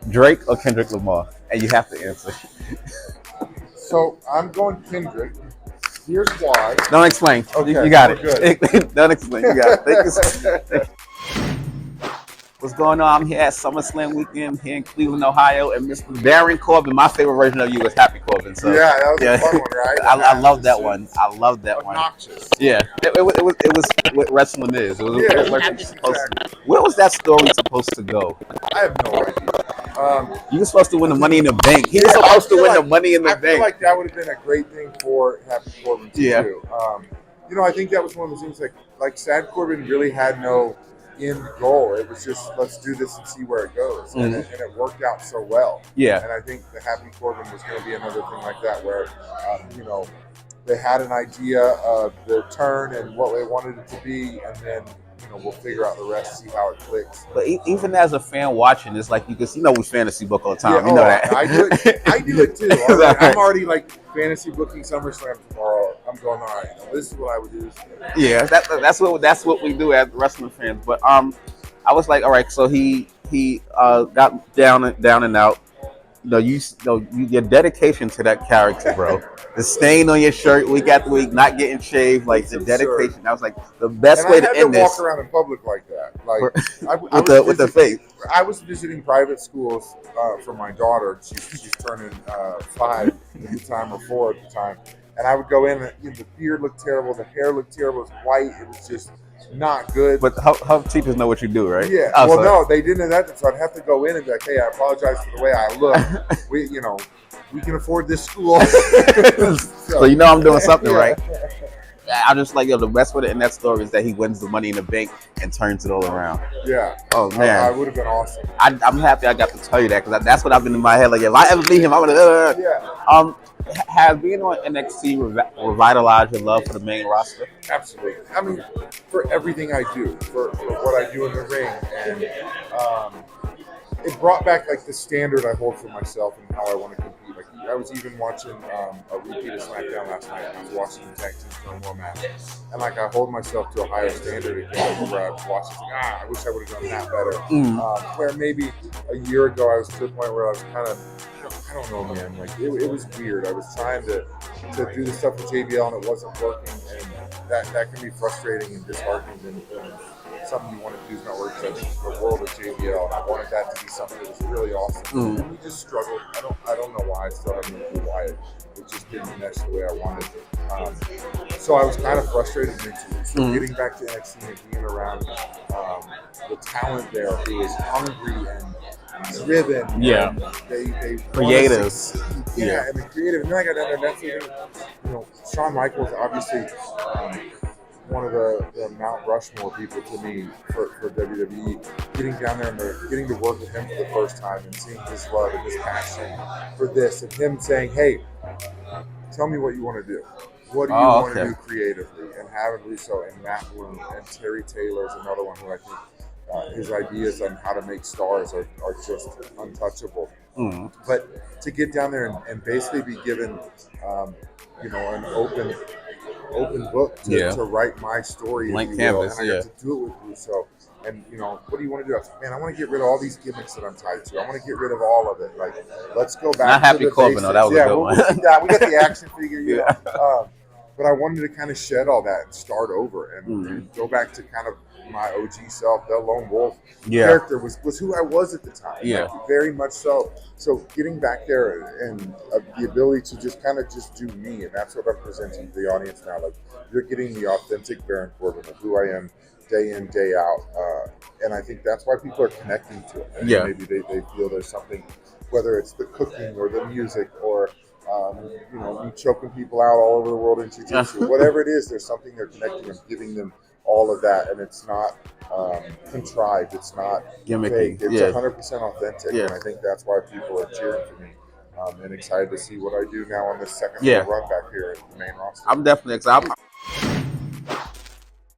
Drake or Kendrick Lamar? And you have to answer. So I'm going Kendrick. Here's why. Don't explain. Okay, you got we're it. good. Don't explain. You got it. What's going on? I'm here at SummerSlam weekend here in Cleveland, Ohio, and Mr. Baron Corbin. My favorite version of you is Happy Corbin. So yeah, that was a fun one, right? I love that one. I love that Obnoxious. one. Yeah, it was what wrestling is. It was Yeah, what wrestling supposed to. Where was that story supposed to go? I have no idea. You were supposed to win the Money in the Bank. He was supposed to win the Money in the Bank. I feel like that would have been a great thing for Happy Corbin to do. I think that was one of the things like Sad Corbin really had no end goal. It was just, let's do this and see where it goes. And it worked out so well. Yeah. And I think the Happy Corbin was going to be another thing like that where, they had an idea of the turn and what they wanted it to be, and then we'll figure out the rest, see how it clicks. But even as a fan watching, it's like we fantasy book all the time. You know that. I do it. I do it too. I'm already like fantasy booking SummerSlam tomorrow. I'm going, all right, this is what I would do. Yeah, that's what we do as wrestling fans. But I was like, all right, so he got down and out. Your dedication to that character, bro. The stain on your shirt week after week, not getting shaved, like the dedication. That was like the best way to end this. I had to walk around in public like that, like with the face. I was visiting private schools for my daughter. She's turning 5 at the time, or 4 at the time, and I would go in. And the beard looked terrible, the hair looked terrible. It was white. It was just not good. But her teachers know what you do, right? Yeah. No, they didn't know that, so I'd have to go in and be like, "Hey, I apologize for the way I look. We can afford this school." so I'm doing something right. I'm just like, the best way to end that story is that he wins the Money in the Bank and turns it all around. Yeah. Oh man, I would have been awesome. I'm happy I got to tell you that, because that's what I've been in my head. Like, if I ever meet him, I'm gonna. Yeah. Has being on NXT revitalized your love for the main roster? Absolutely. I mean, for everything I do, for what I do in the ring, and it brought back like the standard I hold for myself and how I want to compete. Like, I was even watching a repeat of SmackDown last night, and I was watching the tag team turmoil match, and like I hold myself to a higher standard again. Where I was watching, I wish I would have done that better. Where maybe a year ago I was to the point where I was kind of, I don't know, man. Like it was weird. I was trying to do the stuff with JBL and it wasn't working, and that can be frustrating and disheartening. And something you want to do is not working. I think the world of JBL, and I wanted that to be something that was really awesome. And we just struggled. I don't know why. I still haven't known why it just didn't mesh the way I wanted it. So I was kind of frustrated mentally. So getting back to NXT and being around the talent there who is hungry and driven. Yeah. And they creative. Yeah, and the creative. And then I got down there next Shawn Michaels, obviously one of the Mount Rushmore people to me for WWE. Getting down there and getting to work with him for the first time and seeing his love and his passion for this, and him saying, "Hey, tell me what you want to do. What do you want to do creatively?" And having Russo and Matt Bloom and Terry Taylor is another one who I think his ideas on how to make stars are just untouchable. But to get down there and basically be given, an open book to write my story, blank canvas, and I got to do it with Russo. And what do you want to do? I said, man, I want to get rid of all these gimmicks that I'm tied to. I want to get rid of all of it. Like, let's go back. Not Happy to the Corbin, basics. though. That was a good one. We got the action figure, but I wanted to kind of shed all that and start over and go back to kind of my OG self. The Lone Wolf character was who I was at the time. Yeah, like, very much so. So getting back there and the ability to just kind of just do me, and that's what I'm presenting to the audience now. Like, you're getting the authentic Baron Corbin of who I am, day in, day out, and I think that's why people are connecting to it. Maybe they feel there's something, whether it's the cooking or the music or me choking people out all over the world in jiu-jitsu, whatever it is, there's something they're connecting and giving them all of that, and it's not contrived, it's not gimmicky, fake, it's 100% authentic, and I think that's why people are cheering for me. And excited to see what I do now on this second run back here at the main roster. I'm definitely excited.